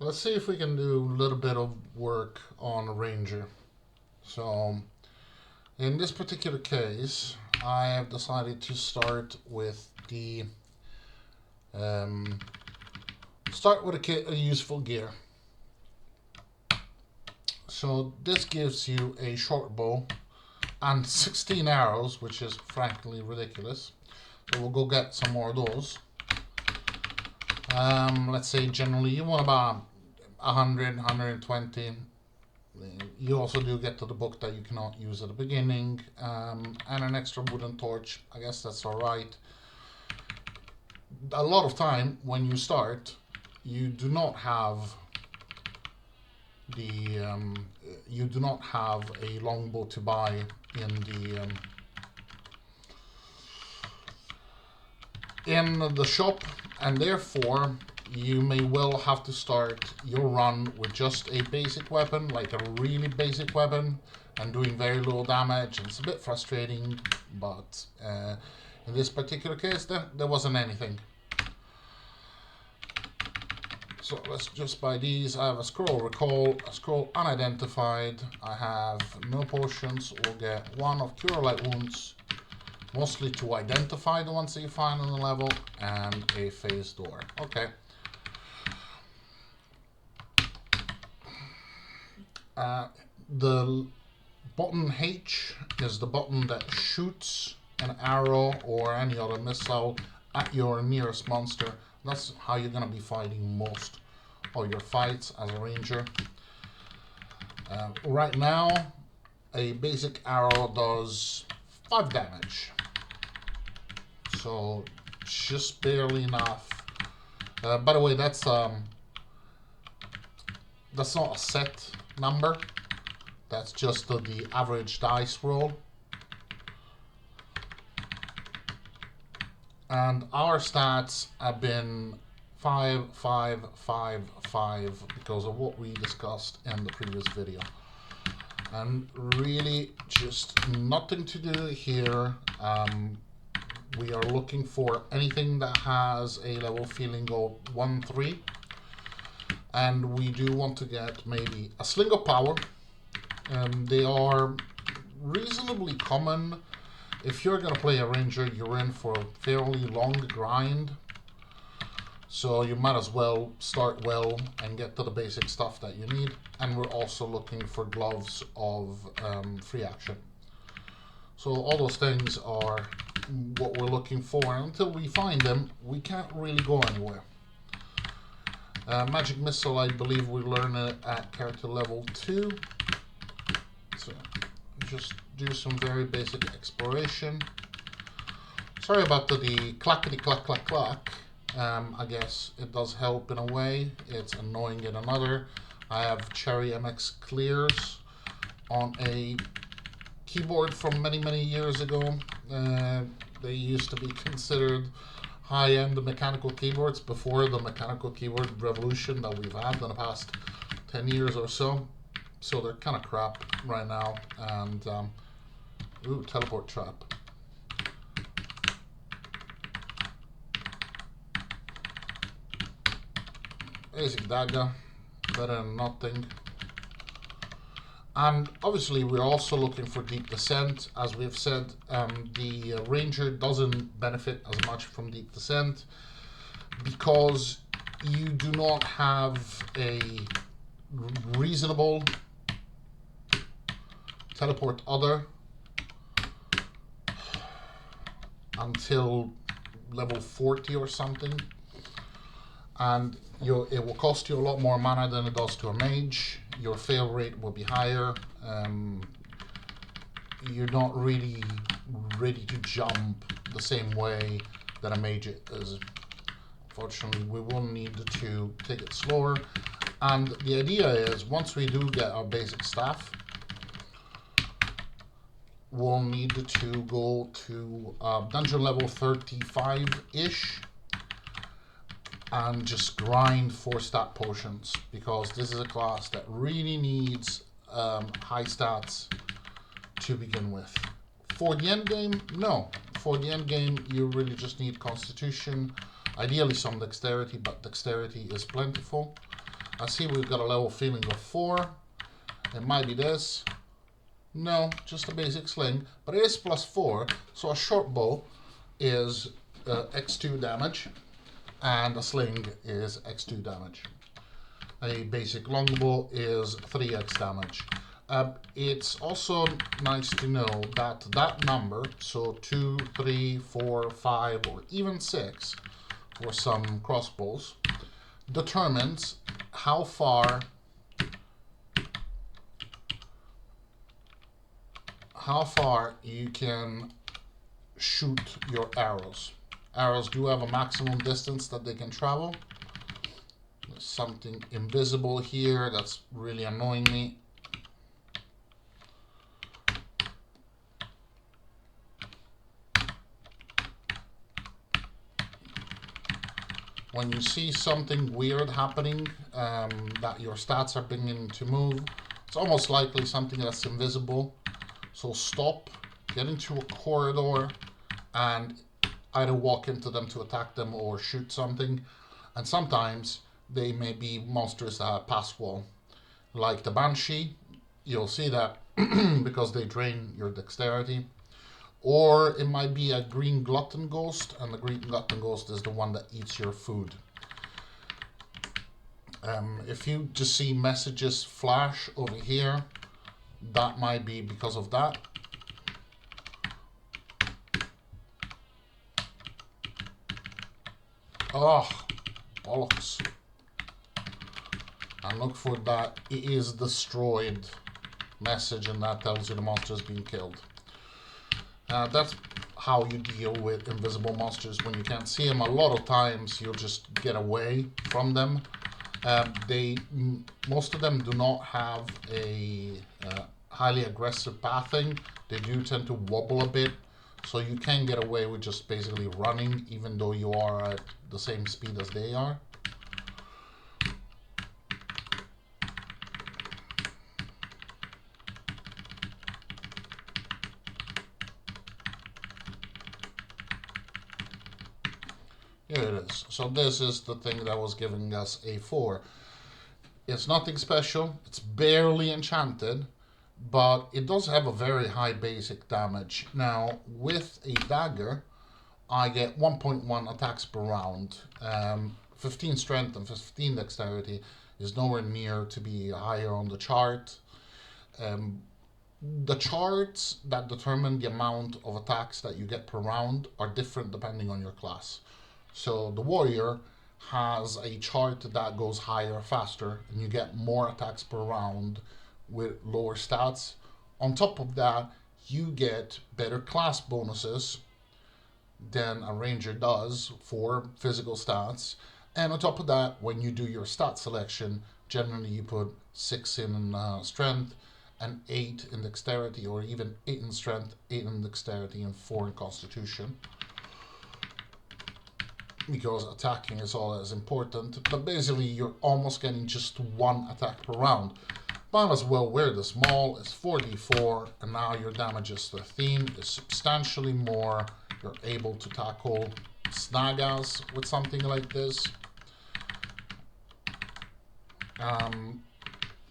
let's see if we can do a little bit of work on a ranger. So in this particular case, I have decided to start with the a useful gear. So this gives you a short bow and 16 arrows, which is frankly ridiculous. So we'll go get some more of those. Let's say generally you want about 100, 120. You also do get to the book that you cannot use at the beginning, and an extra wooden torch. I guess that's alright. A lot of time when you start, you do not have a longbow to buy in the shop, and therefore you may well have to start your run with just a basic weapon, like a really basic weapon, and doing very little damage. And it's a bit frustrating, but in this particular case there wasn't anything. So let's just buy these. I have a scroll recall, a scroll unidentified. I have no potions. We'll get one of cure light wounds, mostly to identify the ones that you find on the level, and a phase door. Okay. The button H is the button that shoots an arrow or any other missile at your nearest monster. That's how you're going to be fighting most of your fights as a ranger. Right now, a basic arrow does 5 damage. So just barely enough. By the way, that's not a set number. That's just the average dice roll. And our stats have been 5, 5, 5, 5 because of what we discussed in the previous video. And really just nothing to do here. We are looking for anything that has a level feeling of 1, 3. And we do want to get maybe a sling of power. They are reasonably common. If you're going to play a ranger, you're in for a fairly long grind. So you might as well start well and get to the basic stuff that you need. And we're also looking for gloves of free action. So all those things are what we're looking for. And until we find them, we can't really go anywhere. Magic Missile, I believe we learn it at character level 2. So just do some very basic exploration. Sorry about the clackety clack clack clack. I guess it does help in a way. It's annoying in another. I have Cherry MX Clears on a keyboard from many years ago. They used to be considered high-end mechanical keyboards before the mechanical keyboard revolution that we've had in the past 10 years or so. So they're kind of crap right now. And ooh, teleport trap. Basic dagger, better than nothing. And obviously we're also looking for deep descent. As we've said, the ranger doesn't benefit as much from deep descent because you do not have a reasonable teleport other until level 40 or something, and it will cost you a lot more mana than it does to a mage. Your fail rate will be higher. You're not really ready to jump the same way that a mage is. Unfortunately, we will need to take it slower. And the idea is, once we do get our basic staff, we'll need to go to dungeon level 35-ish and just grind for stat potions, because this is a class that really needs high stats to begin with. For the end game, no. For the end game, you really just need constitution, ideally some dexterity, but dexterity is plentiful. I see we've got a level feeling of 4. It might be this. No, just a basic sling, but it is +4, so a short bow is x2 damage, and a sling is x2 damage. A basic longbow is 3x damage. It's also nice to know that that number, so 2, 3, 4, 5, or even 6 for some crossbows, determines how far you can shoot your arrows. Arrows do have a maximum distance that they can travel. There's something invisible here that's really annoying me. When you see something weird happening, that your stats are beginning to move, it's almost likely something that's invisible. So stop, get into a corridor, and either walk into them to attack them or shoot something. And sometimes they may be monsters that pass wall. Like the Banshee, you'll see that because they drain your dexterity. Or it might be a green glutton ghost, and the green glutton ghost is the one that eats your food. If you just see messages flash over here, that might be because of that. Oh, bollocks. And look for that it is destroyed message, and that tells you the monster is being killed. That's how you deal with invisible monsters when you can't see them. A lot of times you'll just get away from them. Most of them do not have a highly aggressive pathing. They do tend to wobble a bit, so you can get away with just basically running even though you are at the same speed as they are. Here it is. So this is the thing that was giving us a 4. It's nothing special, it's barely enchanted, but it does have a very high basic damage. Now, with a dagger, I get 1.1 attacks per round. 15 strength and 15 dexterity is nowhere near to be higher on the chart. The charts that determine the amount of attacks that you get per round are different depending on your class. So the warrior has a chart that goes higher, faster, and you get more attacks per round with lower stats. On top of that, you get better class bonuses than a ranger does for physical stats. And on top of that, when you do your stat selection, generally you put 6 in strength and 8 in dexterity, or even 8 in strength, 8 in dexterity, and 4 in constitution, because attacking is all as important. But basically you're almost getting just 1 attack per round. Might as well wear the small. It's 4d4, and now your damage is 13, is substantially more. You're able to tackle snagas with something like this.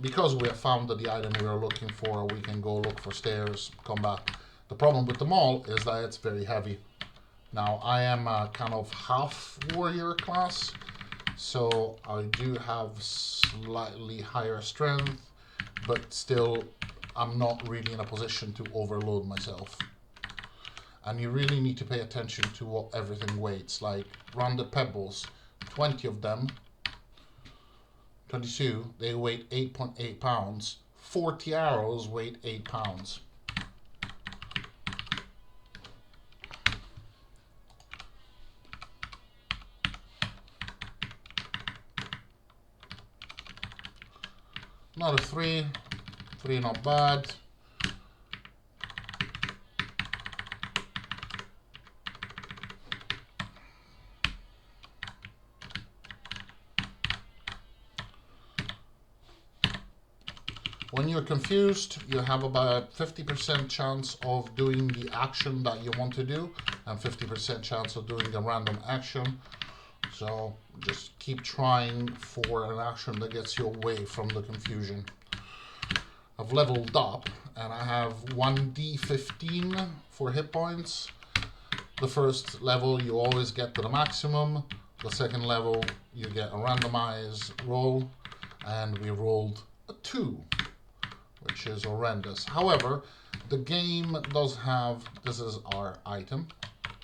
Because we have found that the item we are looking for, we can go look for stairs, come back. The problem with the maul is that it's very heavy. Now, I am a kind of half warrior class, so I do have slightly higher strength, but still I'm not really in a position to overload myself. And you really need to pay attention to what everything weighs. Like rounded pebbles, 20 of them, 22, they weigh 8.8 pounds. 40 arrows weigh 8 pounds. Another 3 not bad. When you're confused, you have about 50% chance of doing the action that you want to do and 50% chance of doing the random action. So just keep trying for an action that gets you away from the confusion. I've leveled up and I have 1d15 for hit points. The first level you always get to the maximum. The second level you get a randomized roll, and we rolled a 2, which is horrendous. However, the game does have, this is our item,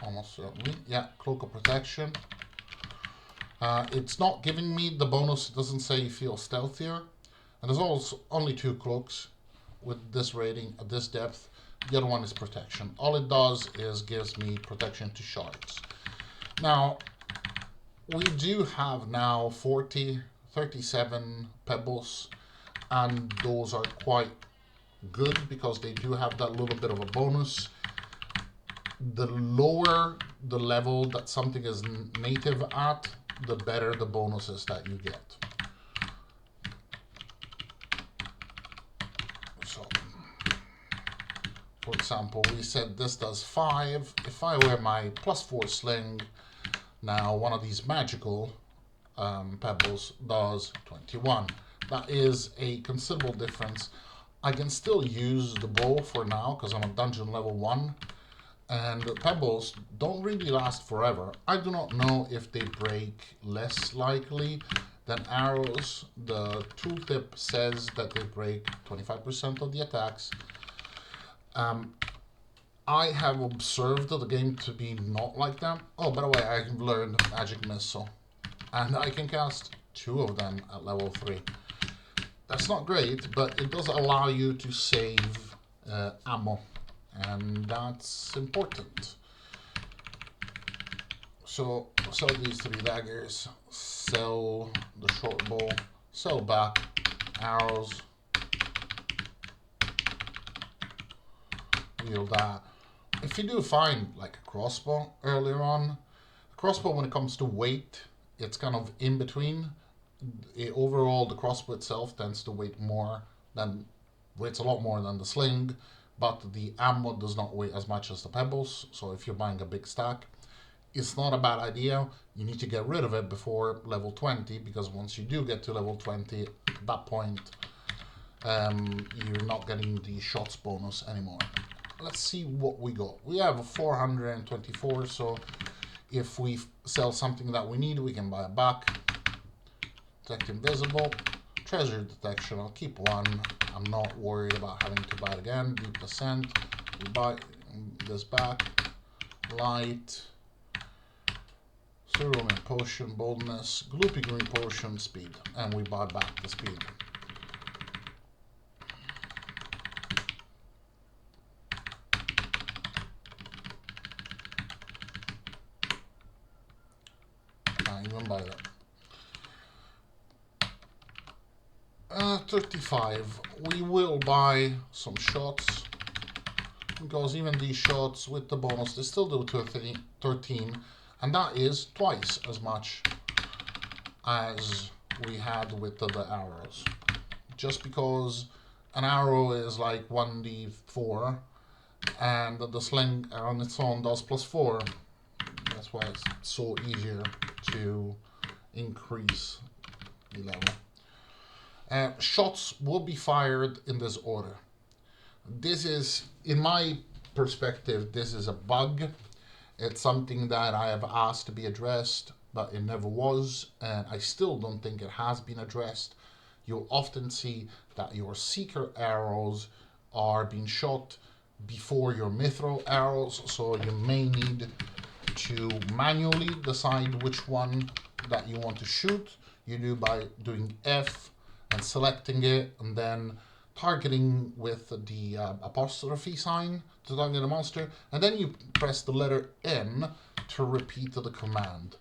almost certainly, yeah, Cloak of Protection. It's not giving me the bonus, it doesn't say you feel stealthier. And there's also only 2 cloaks with this rating at this depth. The other one is protection. All it does is gives me protection to shards. Now, we do have now 37 pebbles, and those are quite good because they do have that little bit of a bonus. The lower the level that something is native at, the better the bonuses that you get. So, for example, we said this does 5. If I wear my +4 sling, now one of these magical pebbles does 21. That is a considerable difference. I can still use the bow for now because I'm a dungeon level 1. And the pebbles don't really last forever. I do not know if they break less likely than arrows. The tooltip says that they break 25% of the attacks. I have observed the game to be not like that. Oh, by the way, I've learned Magic Missile. And I can cast 2 of them at level 3. That's not great, but it does allow you to save ammo. And that's important. So sell these 3 daggers, sell the short bow, sell back arrows, wield that. If you do find like a crossbow earlier on, a crossbow when it comes to weight, it's kind of in between. Overall, the crossbow itself tends to weighs a lot more than the sling. But the ammo does not weigh as much as the pebbles, so if you're buying a big stack, it's not a bad idea. You need to get rid of it before level 20, because once you do get to level 20, at that point, you're not getting the shots bonus anymore. Let's see what we got. We have a 424, so if we sell something that we need, we can buy it back. Detect invisible. Treasure detection, I'll keep 1. I'm not worried about having to buy it again. Deep descent, we buy this back. Light, cerulean potion, boldness, gloopy green potion, speed, and we buy back the speed. Can't even buy that. 35. We will buy some shots, because even these shots with the bonus, they still do 13, and that is twice as much as we had with the arrows. Just because an arrow is like 1d4, and the sling on its own does +4. That's why it's so easier to increase the level. Shots will be fired in this order. This is, in my perspective, this is a bug. It's something that I have asked to be addressed, but it never was, and I still don't think it has been addressed. You'll often see that your seeker arrows are being shot before your mithril arrows, so you may need to manually decide which one that you want to shoot. You do by doing F and selecting it, and then targeting with the apostrophe sign to target the monster, and then you press the letter N to repeat the command.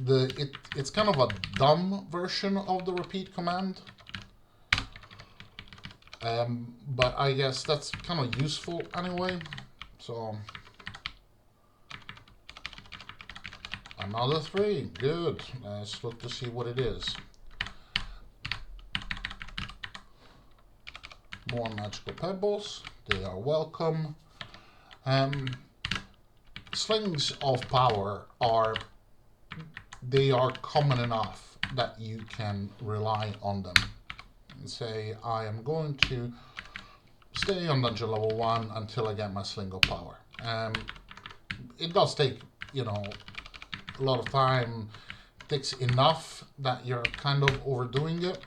It's kind of a dumb version of the repeat command, but I guess that's kind of useful anyway. So another 3, good. Let's look to see what it is. More magical pebbles, they are welcome. Slings of power are they are common enough that you can rely on them. And say, I am going to stay on dungeon level 1 until I get my Sling of Power. It does take, you know, a lot of time. It takes enough that you're kind of overdoing it.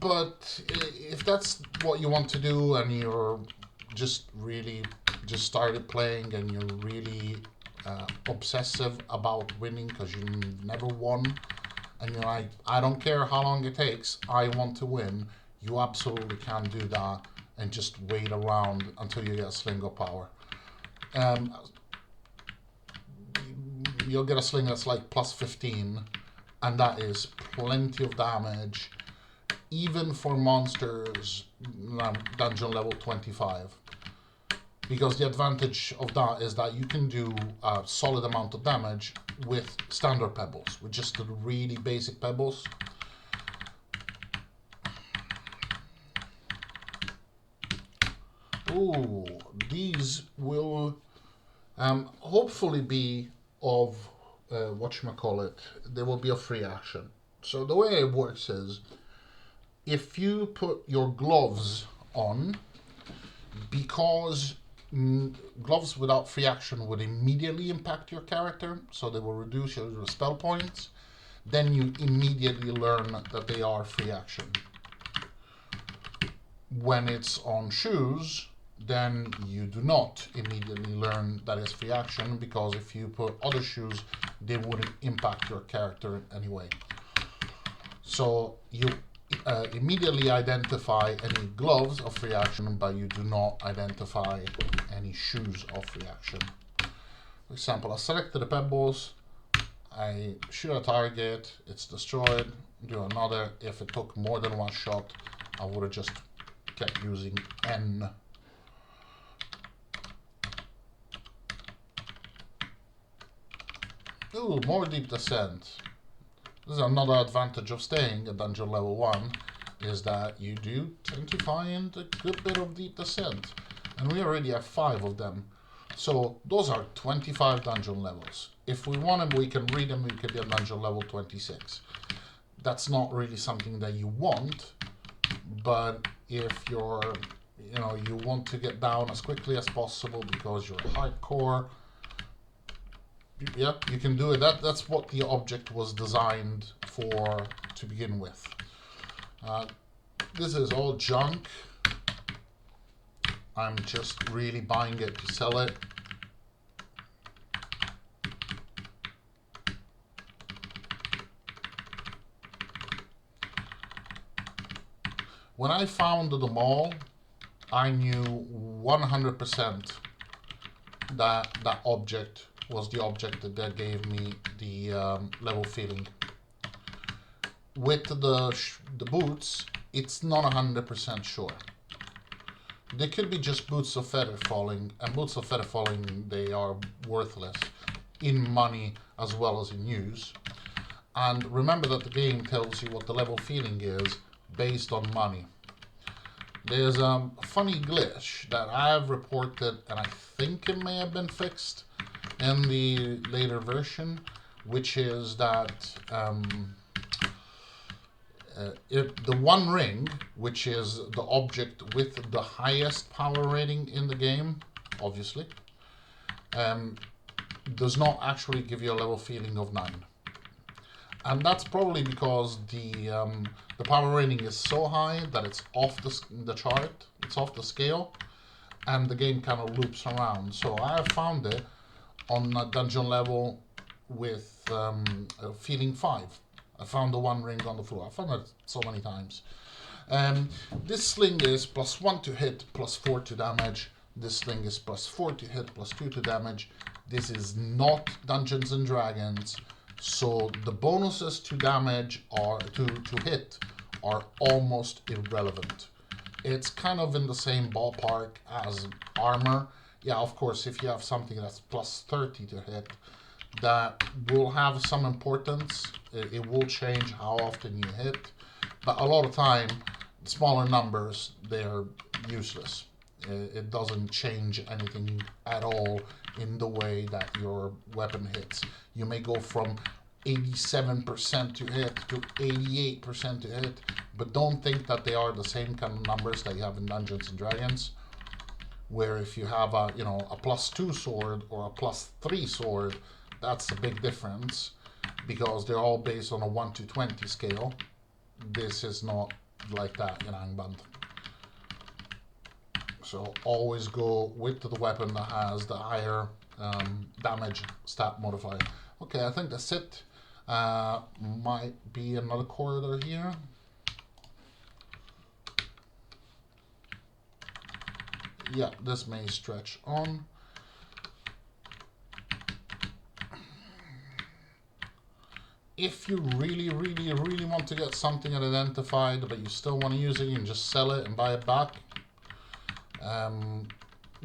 But if that's what you want to do and you're just started playing and you're really obsessive about winning because you never won and you're like, I don't care how long it takes, I want to win, you absolutely can do that and just wait around until you get a Sling of Power. You'll get a sling that's like plus 15, and that is plenty of damage, even for monsters dungeon level 25. Because the advantage of that is that you can do a solid amount of damage with standard pebbles, with just the really basic pebbles. Ooh, these will hopefully be of whatchamacallit, they will be a free action. So the way it works is, if you put your gloves on, because gloves without free action would immediately impact your character, so they will reduce your spell points, then you immediately learn that they are free action. When it's on shoes, then you do not immediately learn that it's free action, because if you put other shoes, they wouldn't impact your character in any way. So you immediately identify any gloves of free action, but you do not identify any shoes of free action. For example, I selected the pebbles, I shoot a target, it's destroyed, do another. If it took more than one shot, I would have just kept using N. Ooh, more deep descent. This is another advantage of staying at dungeon level 1, is that you do tend to find a good bit of deep descent. And we already have 5 of them. So those are 25 dungeon levels. If we want them, we can read them, we could get dungeon level 26. That's not really something that you want, but if you're, you know, you want to get down as quickly as possible because you're hardcore, yeah, you can do it. That's what the object was designed for to begin with. This is all junk. I'm just really buying it to sell it. When I founded the mall, I knew 100% that that object was the object that gave me the level feeling. With the boots, it's not 100% sure. They could be just boots of feather falling, and boots of feather falling, they are worthless in money as well as in use. And remember that the game tells you what the level feeling is based on money. There's a funny glitch that I've reported, and I think it may have been fixed in the later version, which is that if the one ring, which is the object with the highest power rating in the game, obviously, does not actually give you a level feeling of 9. And that's probably because the power rating is so high that it's off the chart, it's off the scale, and the game kind of loops around. So I have found it on a dungeon level with feeling 5. I found the one ring on the floor. I found it so many times. This sling is +1 to hit, +4 to damage. This sling is +4 to hit, +2 to damage. This is not Dungeons and Dragons, so the bonuses to damage or to hit are almost irrelevant. It's kind of in the same ballpark as armor. Yeah, of course, if you have something that's +30 to hit, that will have some importance. It will change how often you hit, but a lot of time, smaller numbers, they're useless. It doesn't change anything at all in the way that your weapon hits. You may go from 87% to hit to 88% to hit, but don't think that they are the same kind of numbers that you have in Dungeons and Dragons, where if you have a, you know, a +2 sword or a +3 sword, that's a big difference, because they're all based on a 1 to 20 scale. This is not like that in Angband. So always go with the weapon that has the higher damage stat modifier. Okay, I think that's it. Might be another corridor here. Yeah, this may stretch on. If you really want to get something identified, but you still want to use it, you can just sell it and buy it back.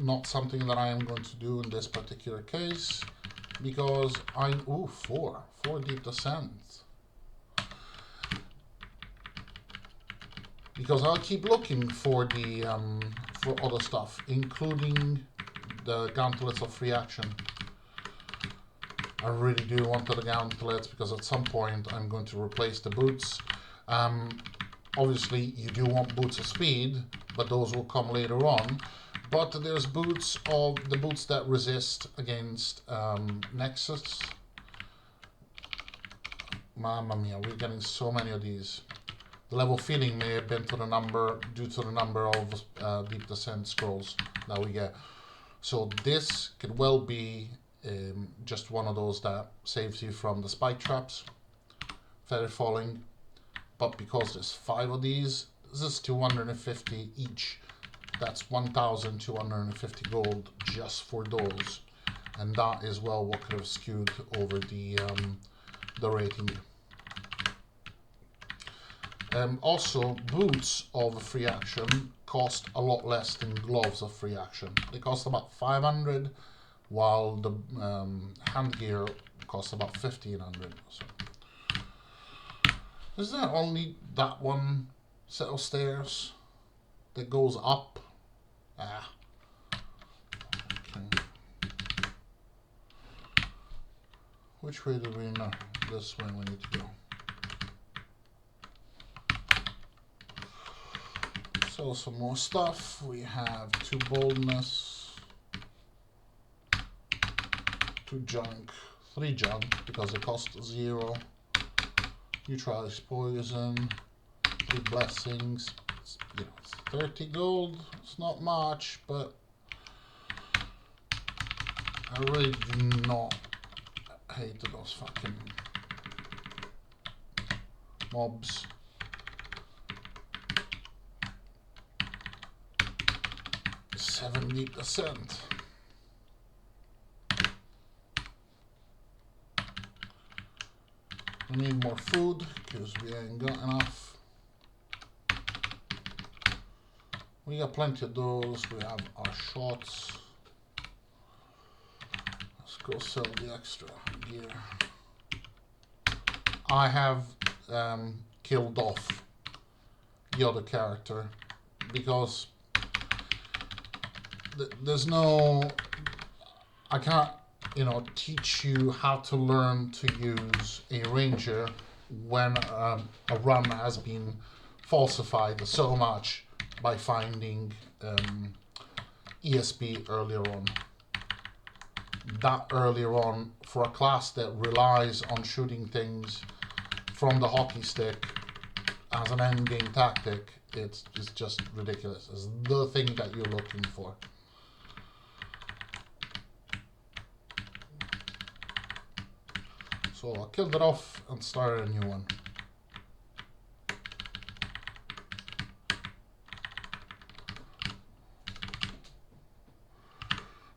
Not something that I am going to do in this particular case, because four deep descent. Because I'll keep looking for the for other stuff, including the gauntlets of free action. I really do want the gauntlets, because at some point I'm going to replace the boots. Obviously you do want boots of speed, but those will come later on. But there's boots of the boots that resist against Nexus. Mamma mia, we're getting so many of these. The level feeling may have been due to the number of deep descent scrolls that we get. So this could well be just one of those that saves you from the spike traps, feather falling. But because there's 5 of these, this is 250 each. That's 1,250 gold just for those, and that is well what could have skewed over the rating. Also, boots of free action cost a lot less than gloves of free action. They cost about 500, while the handgear costs about 1,500. So, is there only that one set of stairs that goes up? Okay. Which way do we know? This way we need to go. Sell some more stuff. We have 2 boldness, 2 junk, 3 junk because they cost 0. Neutralize poison, 3 blessings. You know, it's 30 gold. It's not much, but I really do not hate those fucking mobs. %70. We need more food because we ain't got enough. We got plenty of those. We have our shots. Let's go sell the extra gear. I have killed off the other character because there's no, I can't, you know, teach you how to learn to use a ranger when a run has been falsified so much by finding ESP earlier on. That earlier on, for a class that relies on shooting things from the hockey stick as an endgame tactic, it's just ridiculous. It's the thing that you're looking for. So I killed it off and started a new one.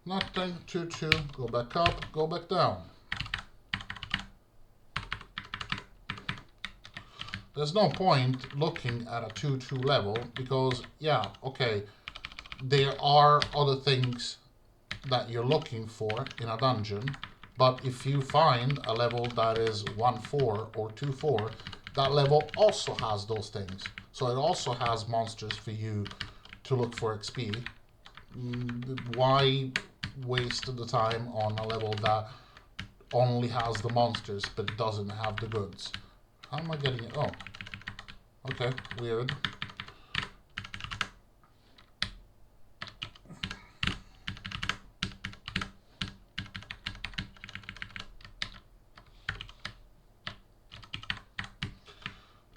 Nothing, 2-2, go back up, go back down. There's no point looking at a 2-2 level because, yeah, okay, there are other things that you're looking for in a dungeon, but if you find a level that is 1-4 or 2-4, that level also has those things. So it also has monsters for you to look for XP. Why waste the time on a level that only has the monsters but doesn't have the goods. How am I getting it? Oh, okay, weird.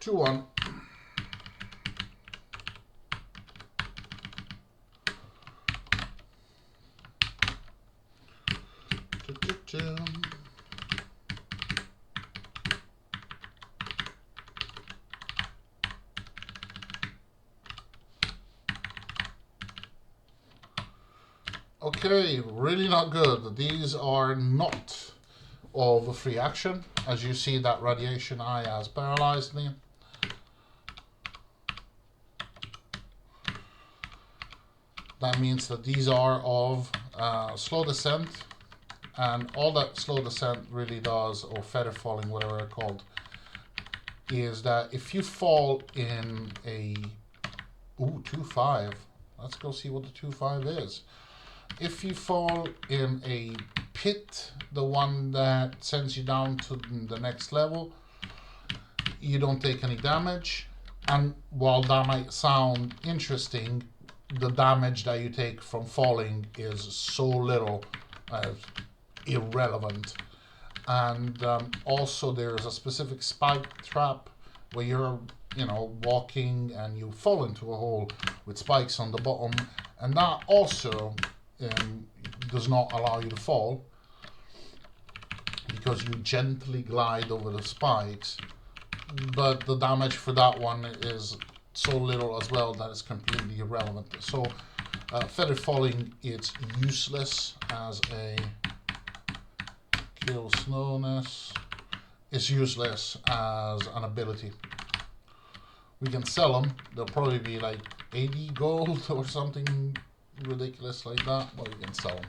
Two one. Okay, really not good. These are not all the free action. As you see, that radiation eye has paralyzed me. That means that these are of slow descent, and all that slow descent really does, or feather falling, whatever they're called, is that if you fall in a 2-5, let's go see what the 2-5 is. If you fall in a pit, the one that sends you down to the next level, you don't take any damage. And while that might sound interesting, the damage that you take from falling is so little, irrelevant. And also there's a specific spike trap where you're walking and you fall into a hole with spikes on the bottom, and that also does not allow you to fall because you gently glide over the spikes, but the damage for that one is so little as well that it's completely irrelevant. So feather falling, it's useless as a kill slowness. It's useless as an ability. We can sell them. They'll probably be like 80 gold or something ridiculous like that, but we can sell them.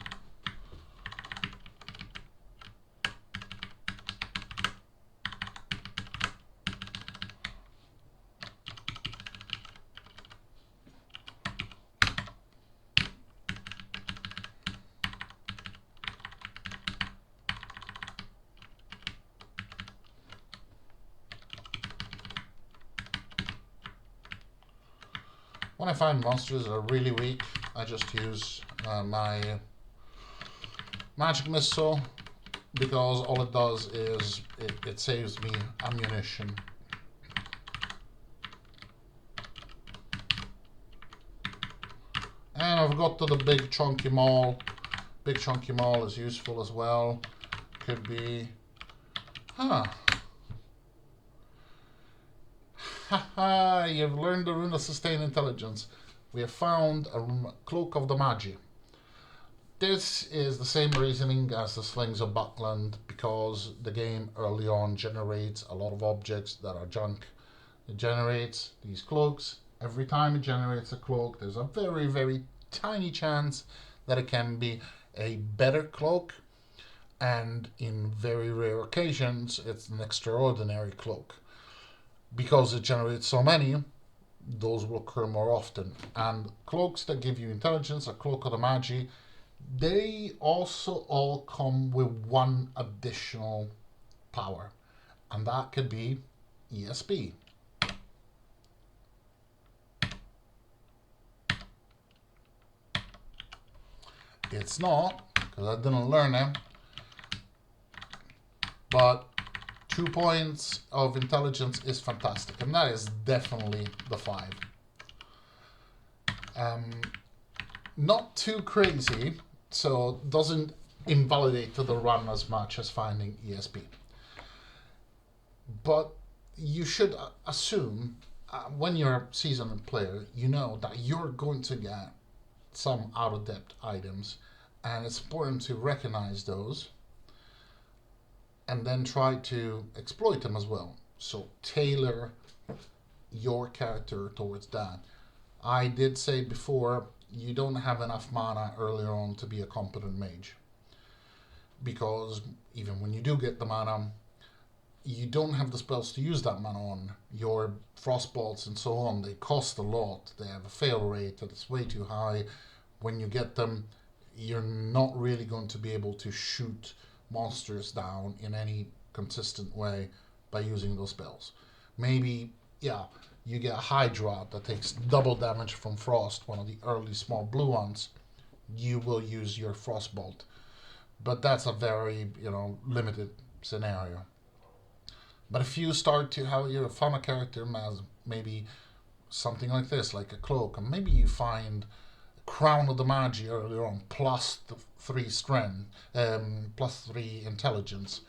When I find monsters that are really weak, I just use my magic missile, because all it does is it saves me ammunition. And I've got to the big chunky maul. Big chunky maul is useful as well. Could be... Haha, you've learned the rune of sustained intelligence. We have found a cloak of the Magi. This is the same reasoning as the Slings of Buckland, because the game early on generates a lot of objects that are junk. It generates these cloaks. Every time it generates a cloak, there's a very, very tiny chance that it can be a better cloak, and in very rare occasions, it's an extraordinary cloak. Because it generates so many, those will occur more often. And cloaks that give you intelligence, a cloak of the Magi, they also all come with one additional power, and that could be ESP. It's not, because I didn't learn it, but 2 points of intelligence is fantastic, and that is definitely the 5. Not too crazy, so doesn't invalidate to the run as much as finding ESP. But you should assume, when you're a seasoned player, you know that you're going to get some out-of-depth items, and it's important to recognize those and then try to exploit them as well. So tailor your character towards that. I did say before, you don't have enough mana earlier on to be a competent mage, because even when you do get the mana, you don't have the spells to use that mana on. Your frostbolts and so on, they cost a lot. They have a fail rate that is way too high. When you get them, you're not really going to be able to shoot monsters down in any consistent way by using those spells. Maybe, yeah, you get a Hydra that takes double damage from Frost, one of the early small blue ones. You will use your Frostbolt. But that's a very, limited scenario. But if you start to have your Fauna character as maybe something like this, like a cloak, and maybe you find Crown of the Magi earlier on, plus 3 strength, plus 3 intelligence,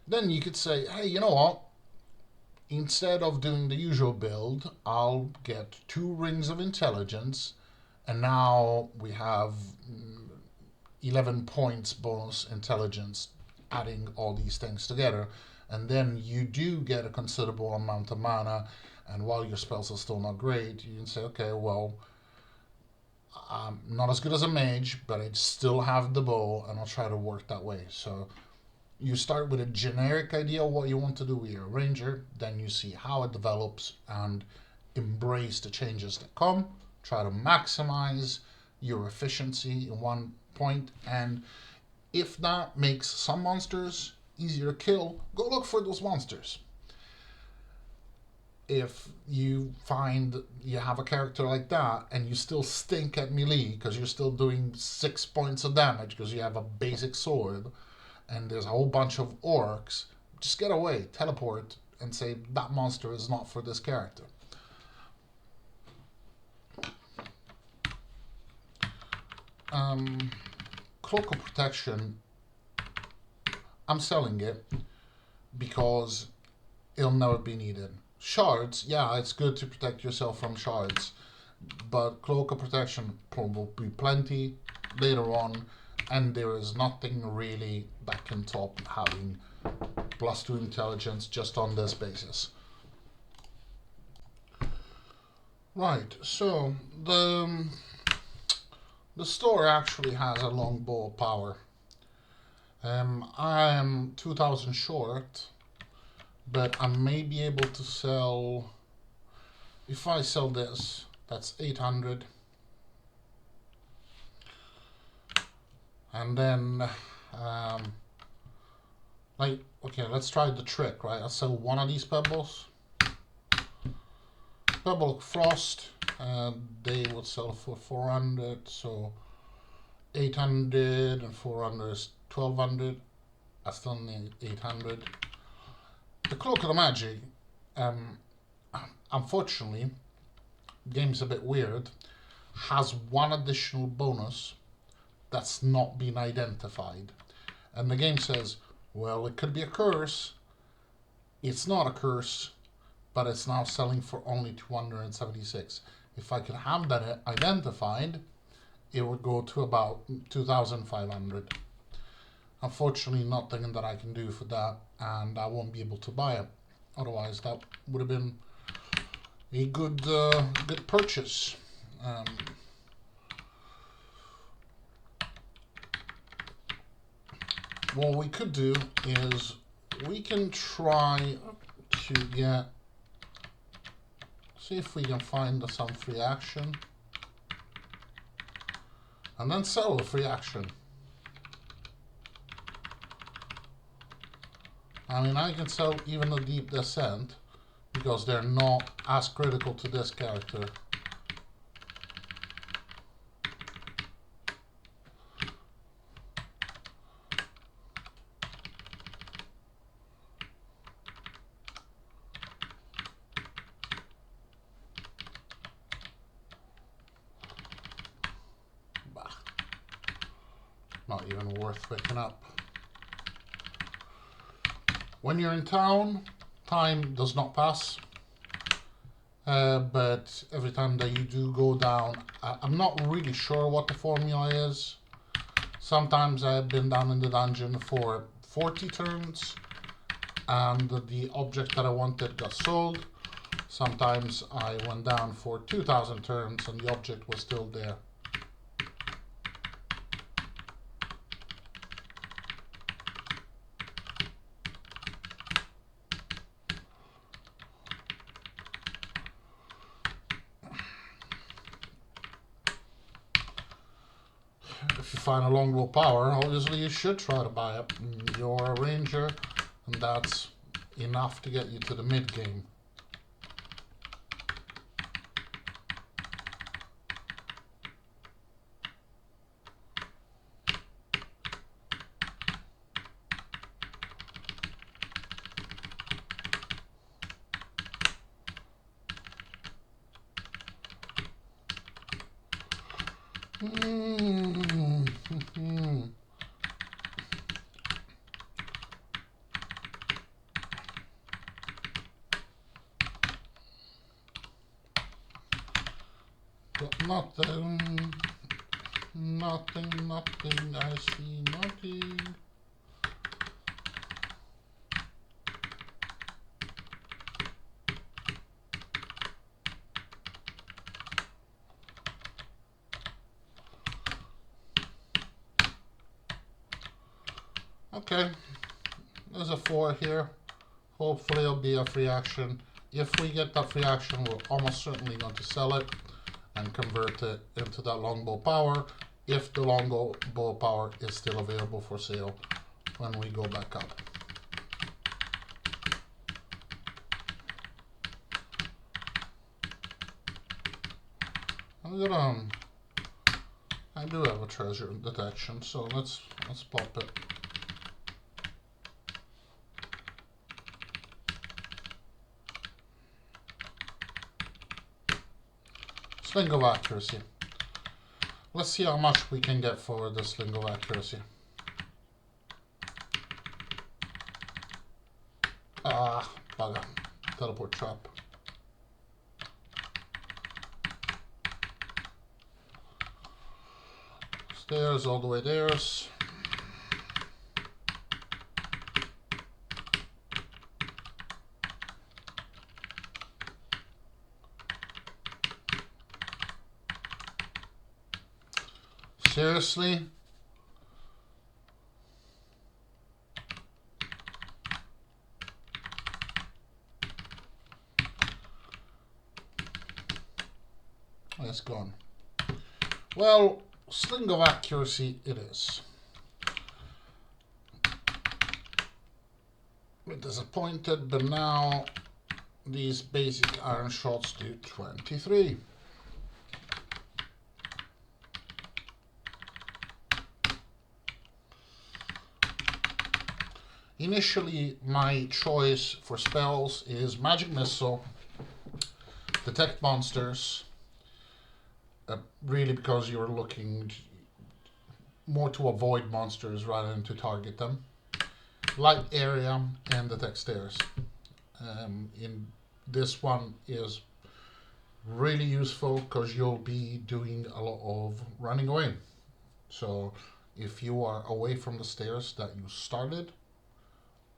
then you could say, hey, you know what? Instead of doing the usual build, I'll get 2 rings of intelligence, and now we have 11 points bonus intelligence, adding all these things together. And then you do get a considerable amount of mana, and while your spells are still not great, you can say, okay, well, I'm not as good as a mage, but I still have the bow, and I'll try to work that way. So you start with a generic idea of what you want to do with your ranger, then you see how it develops and embrace the changes that come, try to maximize your efficiency in one point, and if that makes some monsters easier to kill, go look for those monsters. If you find you have a character like that and you still stink at melee because you're still doing 6 points of damage because you have a basic sword and there's a whole bunch of orcs, just get away, teleport, and say that monster is not for this character. Cloak of Protection, I'm selling it because it'll never be needed. Shards, yeah, it's good to protect yourself from shards, but Cloak of Protection will be plenty later on, and there is nothing really that can top having +2 intelligence just on this basis. Right, so the store actually has a long bow of power. I am 2,000 short, but I may be able to sell, if I sell this, that's 800. And then, okay, let's try the trick, right? I'll sell one of these pebbles. Pebble Frost, they would sell for 400, so 800 and 400 is 1200. I still need 800. The Cloak of the Magi, unfortunately, the game's a bit weird, has one additional bonus that's not been identified. And the game says, well, it could be a curse. It's not a curse, but it's now selling for only 276. If I could have that identified, it would go to about 2,500. Unfortunately, nothing that I can do for that, and I won't be able to buy it. Otherwise, that would have been a good purchase. What we could do is we can try to see if we can find some free action, and then sell the free action. I mean, I can sell even the Deep Descent because they're not as critical to this character. Bah. Not even worth picking up. When you're in town, time does not pass, but every time that you do go down, I'm not really sure what the formula is. Sometimes I've been down in the dungeon for 40 turns and the object that I wanted got sold. Sometimes I went down for 2,000 turns and the object was still there. if you find a longbow power, obviously you should try to buy it. You're a ranger, and that's enough to get you to the mid game. But nothing, I see nothing. Okay, there's a 4 here. Hopefully it'll be a free action. If we get that free action, we're almost certainly going to sell it and convert it into that longbow power, if the longbow power is still available for sale when we go back up. I do have a treasure detection, so let's pop it. Sling of accuracy. Let's see how much we can get for the sling of accuracy. Ah, bugger. Teleport trap. Stairs all the way there. Seriously? It's gone. Well, sling of accuracy it is. We're disappointed, but now these basic iron shots do 23. Initially, my choice for spells is Magic Missile, Detect Monsters, really because you're looking more to avoid monsters rather than to target them. Light Area and Detect Stairs. In this one is really useful because you'll be doing a lot of running away. So if you are away from the stairs that you started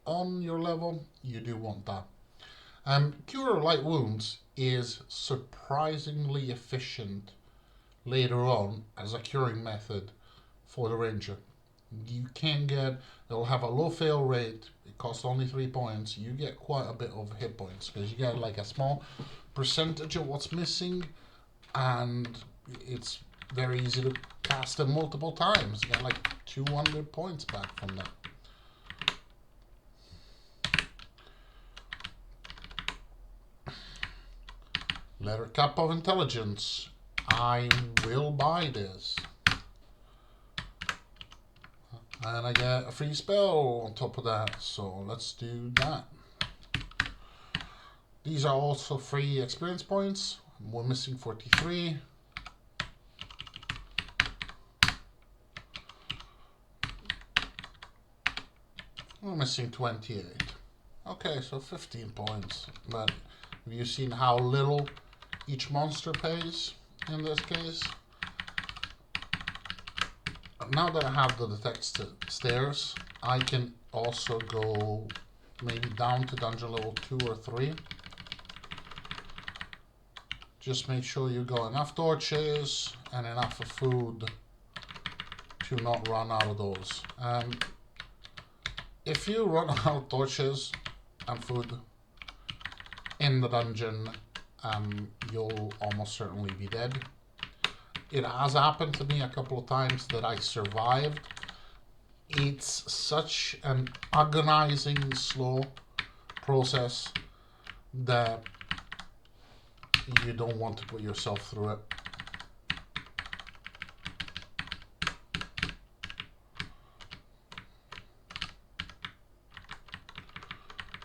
on your level, you do want that. Cure Light Wounds is surprisingly efficient later on as a curing method for the ranger. You can get, it'll have a low fail rate, it costs only 3 points, you get quite a bit of hit points because you get like a small percentage of what's missing, and it's very easy to cast it multiple times. You get like 200 points back from that. Letter Cup of Intelligence. I will buy this. And I get a free spell on top of that, so let's do that. These are also free experience points. We're missing 43. We're missing 28. Okay, so 15 points. But have you seen how little each monster pays in this case? Now that I have the Detect Stairs, I can also go maybe down to dungeon level 2 or 3. Just make sure you got enough torches and enough of food to not run out of those. If you run out of torches and food in the dungeon, you'll almost certainly be dead. it has happened to me a couple of times that I survived. It's such an agonizing slow process that you don't want to put yourself through it.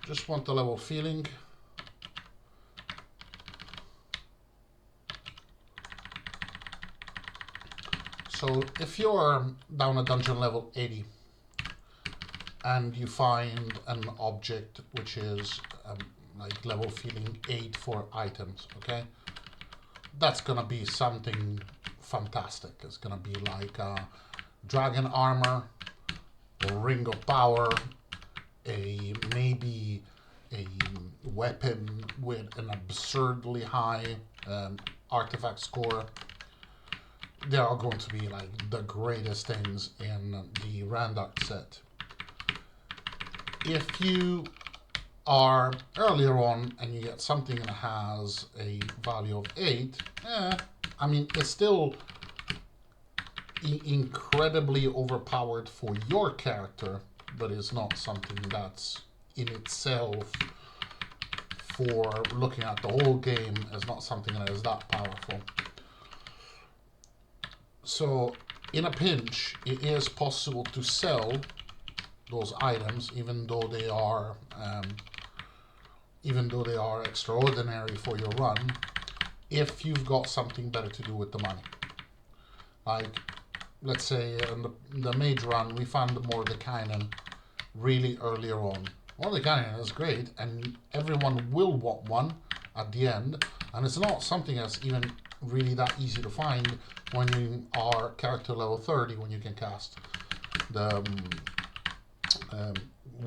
Just want the level feeling. So if you're down at dungeon level 80 and you find an object which is like level feeling 8 for items, okay? That's gonna be something fantastic. It's gonna be like a dragon armor, a ring of power, maybe a weapon with an absurdly high artifact score. They are going to be like the greatest things in the Randox set. If you are earlier on and you get something that has a value of 8, I mean, it's still incredibly overpowered for your character, but it's not something that's in itself, for looking at the whole game, is not something that is that powerful. So in a pinch, it is possible to sell those items, even though they are extraordinary for your run, if you've got something better to do with the money. Like, let's say in the mage run, we found the Mordekainen really earlier on. Mordekainen is great, and everyone will want one at the end, and it's not something that's even really that easy to find when you are character level 30, when you can cast the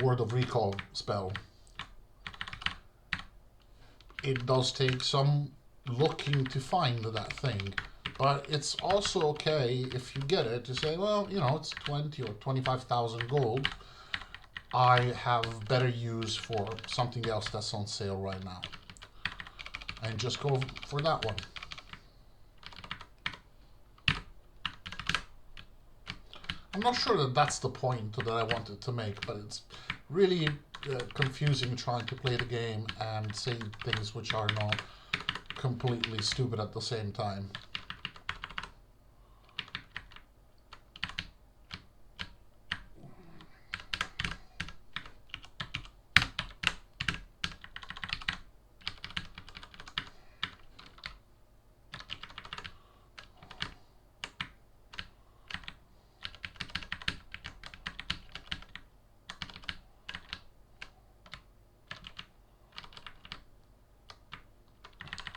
Word of Recall spell. It does take some looking to find that thing, but it's also okay if you get it to say, well, you know, it's 20 or 25,000 gold. I have better use for something else that's on sale right now, and just go for that one. I'm not sure that that's the point that I wanted to make, but it's really confusing trying to play the game and say things which are not completely stupid at the same time.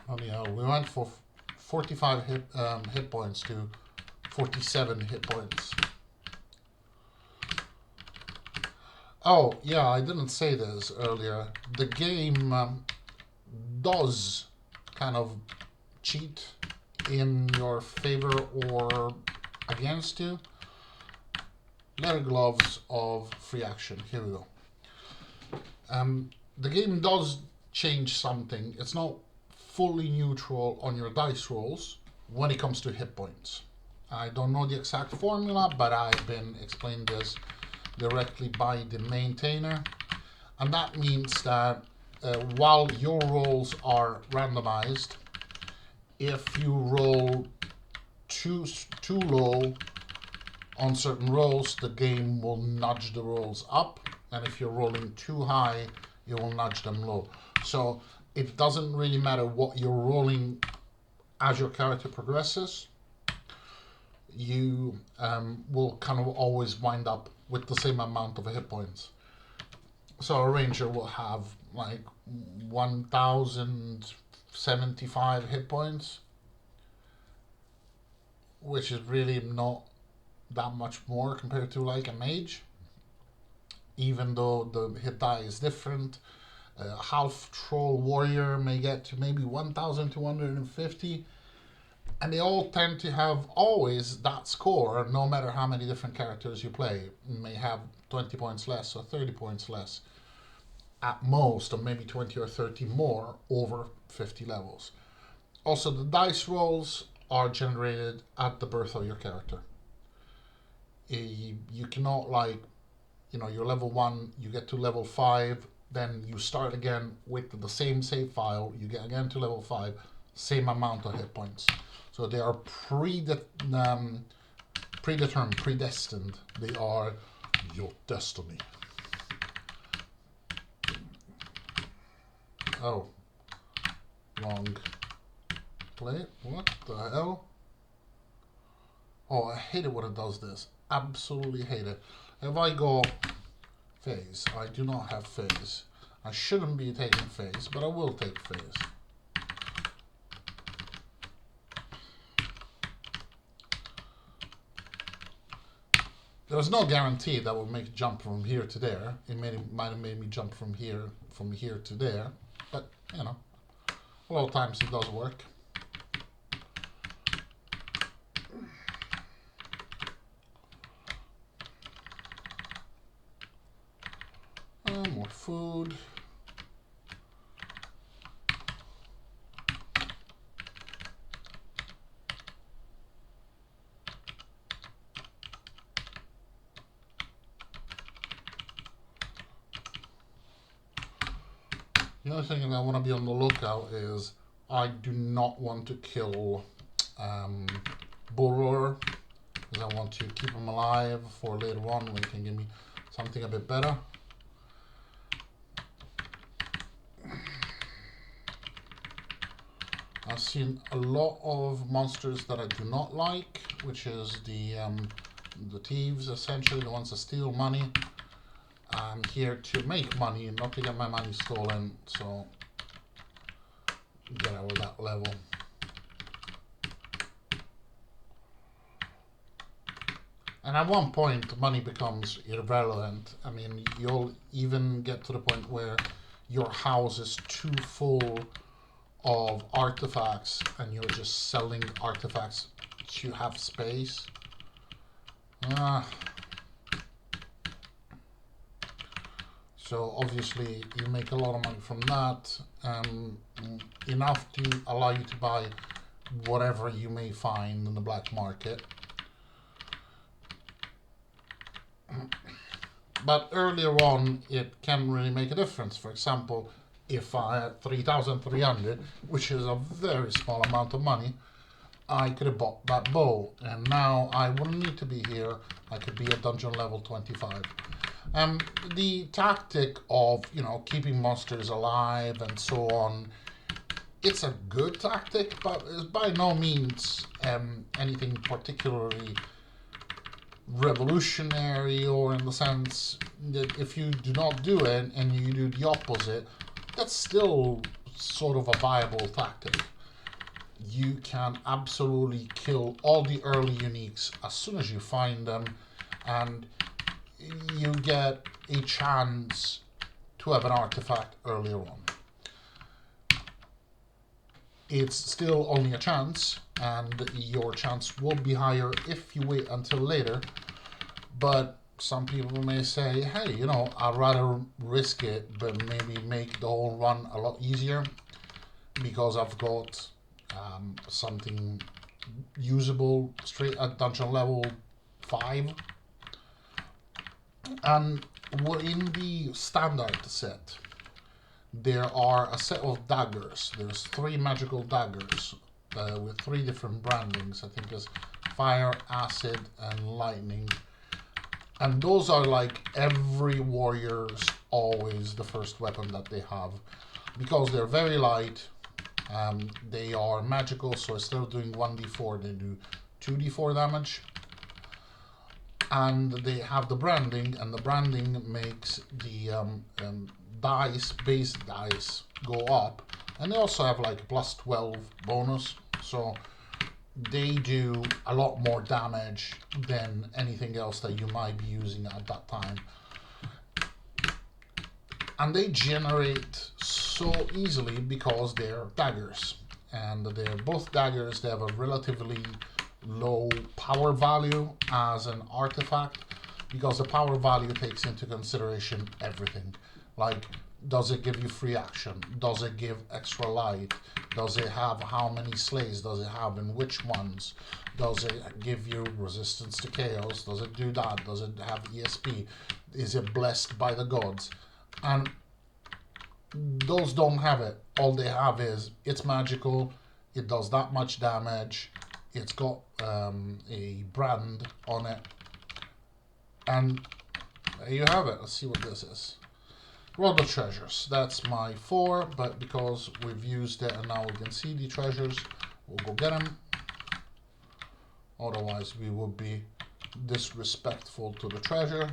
Anyhow, we went for 45 hit points to 47 hit points. Oh, yeah, I didn't say this earlier. The game does kind of cheat in your favor or against you. Leather gloves of free action. Here we go. The game does change something. It's not fully neutral on your dice rolls when it comes to hit points. I don't know the exact formula, but I've been explained this directly by the maintainer, and that means that while your rolls are randomized, if you roll too low on certain rolls, the game will nudge the rolls up, and if you're rolling too high, it will nudge them low. So it doesn't really matter what you're rolling as your character progresses. You will kind of always wind up with the same amount of hit points. So a ranger will have like 1,075 hit points, which is really not that much more compared to like a mage, even though the hit die is different. Half troll warrior may get to maybe 1,250, and they all tend to have always that score, no matter how many different characters you play. You may have 20 points less or 30 points less at most, or maybe 20 or 30 more over 50 levels. Also, the dice rolls are generated at the birth of your character. You cannot, like, you know, you're level 1, you get to level 5, then you start again with the same save file, you get again to level 5, same amount of hit points. So they are predetermined, predestined. They are your destiny. Oh, wrong play. What the hell? Oh, I hate it when it does this. Absolutely hate it. If I go phase, I do not have phase. I shouldn't be taking phase, but I will take phase. There's no guarantee that will make a jump from here to there. It might have made me jump from here to there, but you know, a lot of times it does work. More food. The other thing that I want to be on the lookout is I do not want to kill Bull because I want to keep him alive for later on when he can give me something a bit better. I've seen a lot of monsters that I do not like, which is the thieves, essentially, the ones that steal money. I'm here to make money, not to get my money stolen, so get out of that level. And at one point, money becomes irrelevant. I mean, you'll even get to the point where your house is too full of artifacts and you're just selling artifacts to have space. So obviously you make a lot of money from that, enough to allow you to buy whatever you may find in the black market. But earlier on it can really make a difference. For example, if I had 3,300, which is a very small amount of money, I could have bought that bow, and now I wouldn't need to be here. I could be at dungeon level 25. The tactic of, you know, keeping monsters alive and so on, it's a good tactic, but it's by no means anything particularly revolutionary, or in the sense that if you do not do it and you do the opposite, that's still sort of a viable tactic. You can absolutely kill all the early uniques as soon as you find them, and you get a chance to have an artifact earlier on. It's still only a chance, and your chance will be higher if you wait until later, but some people may say, hey, you know, I'd rather risk it, but maybe make the whole run a lot easier because I've got something usable straight at dungeon level 5. And in the standard set, there are a set of daggers. There's 3 magical daggers with 3 different brandings. I think it's fire, acid, and lightning. And those are like every warrior's always the first weapon that they have, because they're very light. They are magical, so instead of doing 1d4, they do 2d4 damage. And they have the branding, and the branding makes the base dice go up. And they also have like plus 12 bonus, so they do a lot more damage than anything else that you might be using at that time. And they generate so easily because they're daggers. And they're both daggers. They have a relatively low power value as an artifact, because the power value takes into consideration everything. Like, Does it give you free action? Does it give extra light? Does it have how many slays? Does it have in which ones? Does it give you resistance to chaos? Does it do that? Does it have ESP? Is it blessed by the gods? And those don't have it. All they have is it's magical, it does that much damage, it's got a brand on it, and there you have it. Let's see what this is. World of Treasures. That's my 4, but because we've used it and now we can see the treasures, we'll go get them. Otherwise we would be disrespectful to the treasure.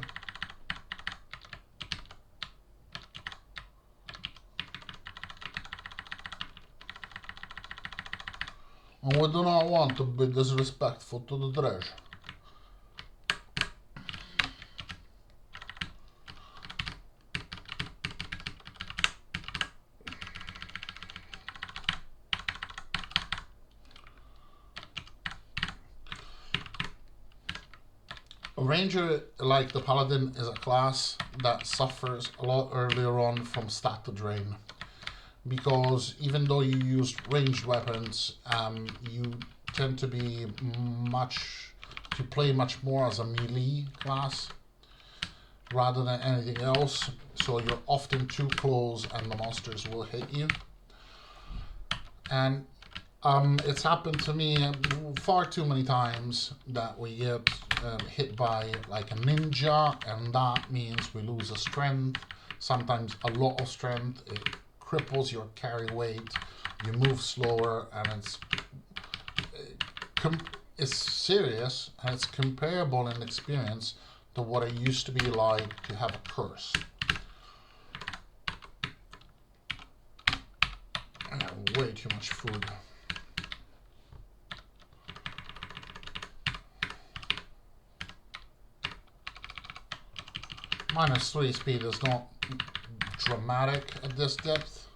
And we do not want to be disrespectful to the treasure. A ranger, like the paladin, is a class that suffers a lot earlier on from stat to drain, because even though you use ranged weapons, you tend to be play much more as a melee class rather than anything else. So you're often too close and the monsters will hit you. And it's happened to me far too many times that we get hit by like a ninja, and that means we lose a strength, sometimes a lot of strength. It cripples your carry weight, you move slower, and it's serious, and it's comparable in experience to what it used to be like to have a curse. I have way too much food. -3 speed is not dramatic at this depth.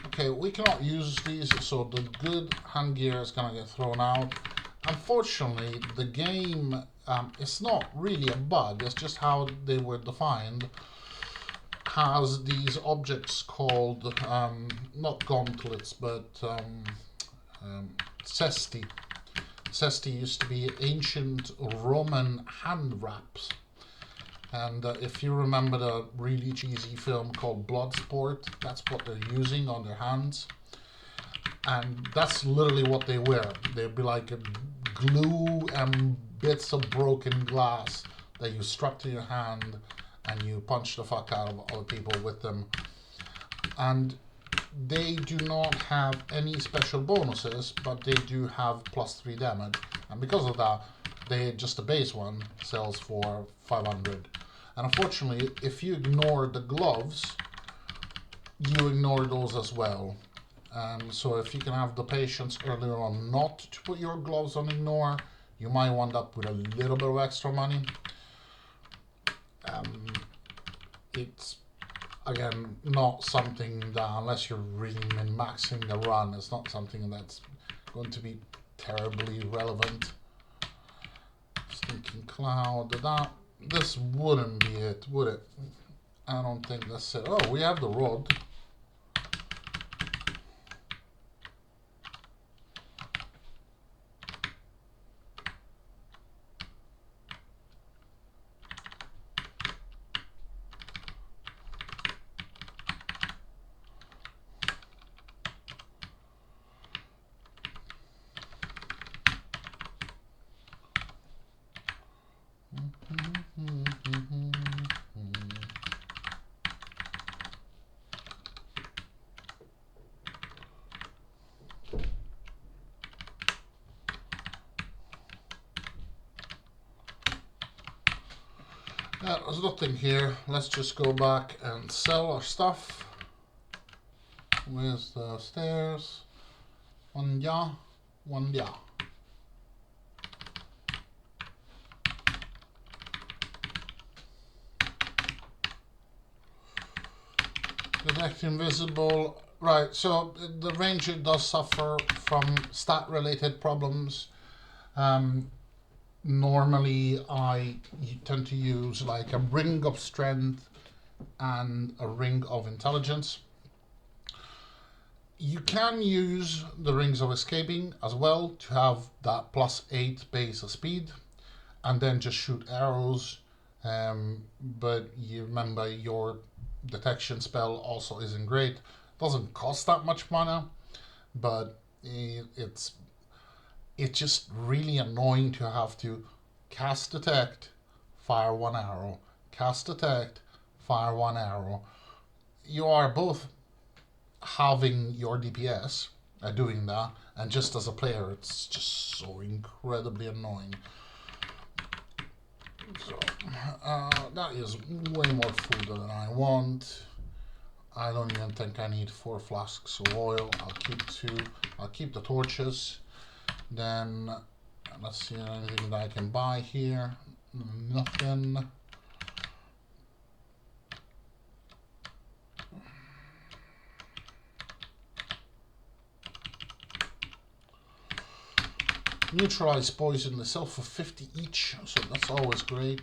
Okay, we cannot use these, so the good hand gear is gonna get thrown out. Unfortunately, the game, it's not really a bug, it's just how they were defined, has these objects called, not gauntlets, but cesti. Cesti used to be ancient Roman hand wraps. And if you remember the really cheesy film called Bloodsport, that's what they're using on their hands. And that's literally what they wear. They'd be like glue and bits of broken glass that you strap to your hand and you punch the fuck out of other people with them. And they do not have any special bonuses, but they do have +3 damage. And because of that, just the base one sells for 500. And unfortunately, if you ignore the gloves, you ignore those as well. So if you can have the patience earlier on not to put your gloves on ignore, you might wind up with a little bit of extra money. It's again not something that, unless you're really min-maxing the run, it's not something that's going to be terribly relevant. Stinking cloud, this wouldn't be it, would it? I don't think that's it. Oh, we have the rod. There's nothing here. Let's just go back and sell our stuff. Where's the stairs? One ya, one ya. Detect invisible. Right, so the ranger does suffer from stat related problems. Normally I tend to use like a ring of strength and a ring of intelligence. You can use the rings of escaping as well to have that +8 base of speed and then just shoot arrows. But you remember your detection spell also isn't great. Doesn't cost that much mana, but it's just really annoying to have to cast detect, fire one arrow, cast detect, fire one arrow. You are both having your DPS doing that, and just as a player, it's just so incredibly annoying. So that is way more food than I want. I don't even think I need 4 flasks of oil. I'll keep 2. I'll keep the torches. Then let's see anything that I can buy here. Nothing. Neutralize poison they sell for 50 each, so that's always great.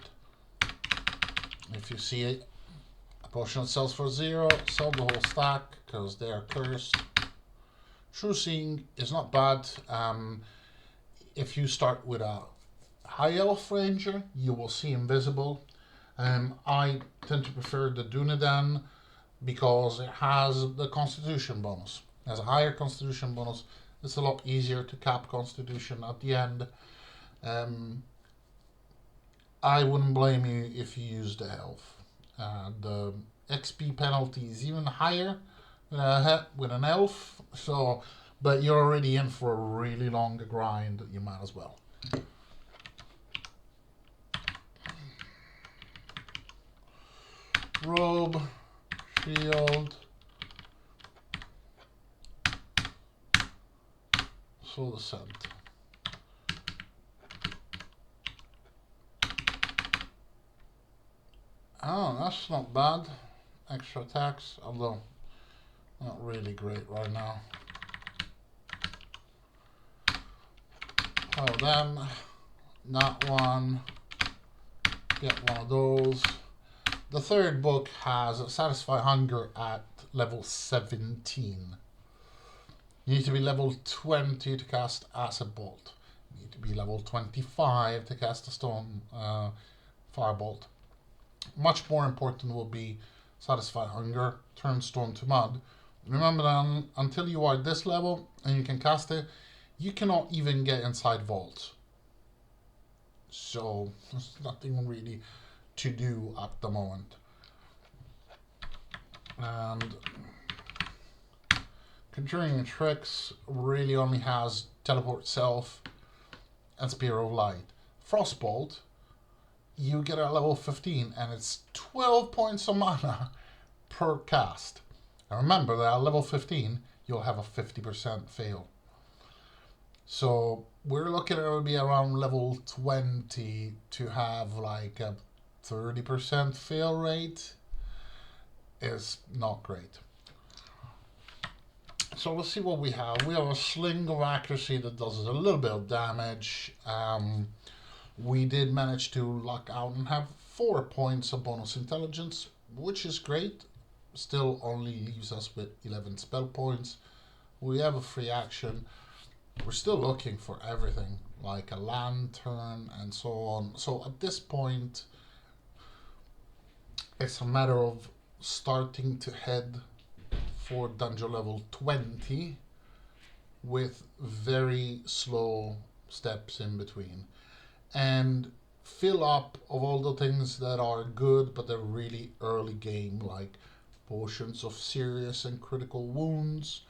If you see a potion that sells for 0, sell the whole stack because they are cursed. True Seeing is not bad. If you start with a high elf ranger, you will see invisible. I tend to prefer the Dunedain because it has the constitution bonus. It has a higher constitution bonus. It's a lot easier to cap constitution at the end. I wouldn't blame you if you use the elf. The XP penalty is even higher with an elf, so but you're already in for a really long grind. You might as well. Robe, shield, soul descent. Oh, that's not bad. Extra attacks, although not really great right now. Oh, then that one. Get one of those. The third book has Satisfy Hunger at level 17. You need to be level 20 to cast Acid Bolt. You need to be level 25 to cast a Stone Firebolt. Much more important will be Satisfy Hunger, turn stone to mud. Remember that until you are this level and you can cast it, you cannot even get inside vaults. So there's nothing really to do at the moment. And Conjuring Tricks really only has Teleport Self and Spear of Light. Frostbolt, you get at level 15 and it's 12 points of mana per cast. And remember that at level 15 you'll have a 50% fail. So we're looking at it will be around level 20 to have like a 30% fail rate. Is not great. So let's see what we have. We have a Sling of Accuracy that does a little bit of damage. We did manage to luck out and have 4 points of bonus intelligence, which is great. Still only leaves us with 11 spell points. We have a free action. We're still looking for everything, like a lantern and so on. So at this point, it's a matter of starting to head for dungeon level 20 with very slow steps in between. And fill up of all the things that are good, but they're really early game, like potions of serious and critical wounds,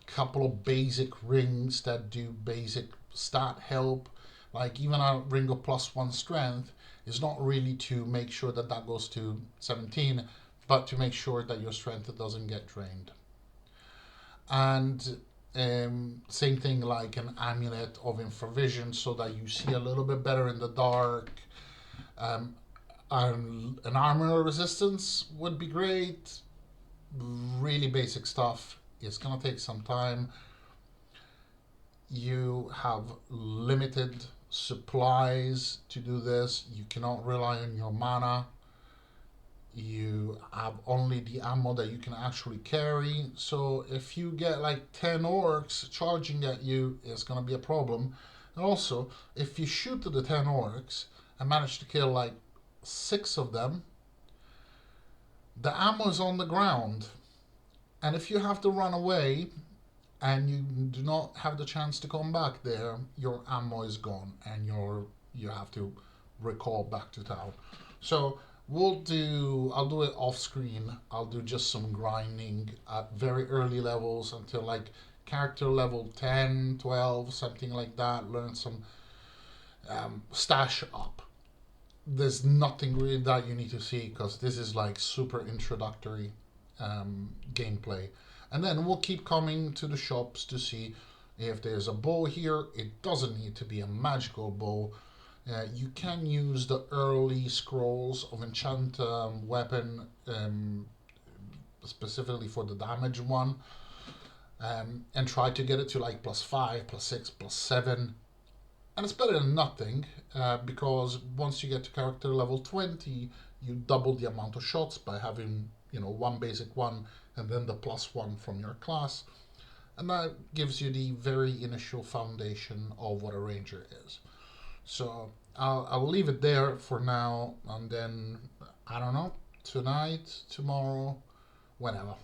couple of basic rings that do basic stat help, like even a ring of +1 strength is not really to make sure that that goes to 17, but to make sure that your strength doesn't get drained. And same thing like an amulet of infravision so that you see a little bit better in the dark. An armor resistance would be great. Really basic stuff. It's gonna take some time. You have limited supplies to do this. You cannot rely on your mana. You have only the ammo that you can actually carry. So if you get like 10 orcs charging at you, it's gonna be a problem. And also, if you shoot at the 10 orcs and manage to kill like 6 of them, the ammo is on the ground. And if you have to run away and you do not have the chance to come back there, your ammo is gone and you have to recall back to town. So I'll do it off screen. I'll do just some grinding at very early levels until like character level 10, 12, something like that. Learn some stash up. There's nothing really that you need to see because this is like super introductory gameplay. And then we'll keep coming to the shops to see if there's a bow here. It doesn't need to be a magical bow. You can use the early scrolls of enchant weapon specifically for the damage one, and try to get it to like +5, +6, +7. And it's better than nothing because once you get to character level 20, you double the amount of shots by having, one basic one and then the +1 from your class. And that gives you the very initial foundation of what a ranger is. So I'll leave it there for now, and then, I don't know, tonight, tomorrow, whenever.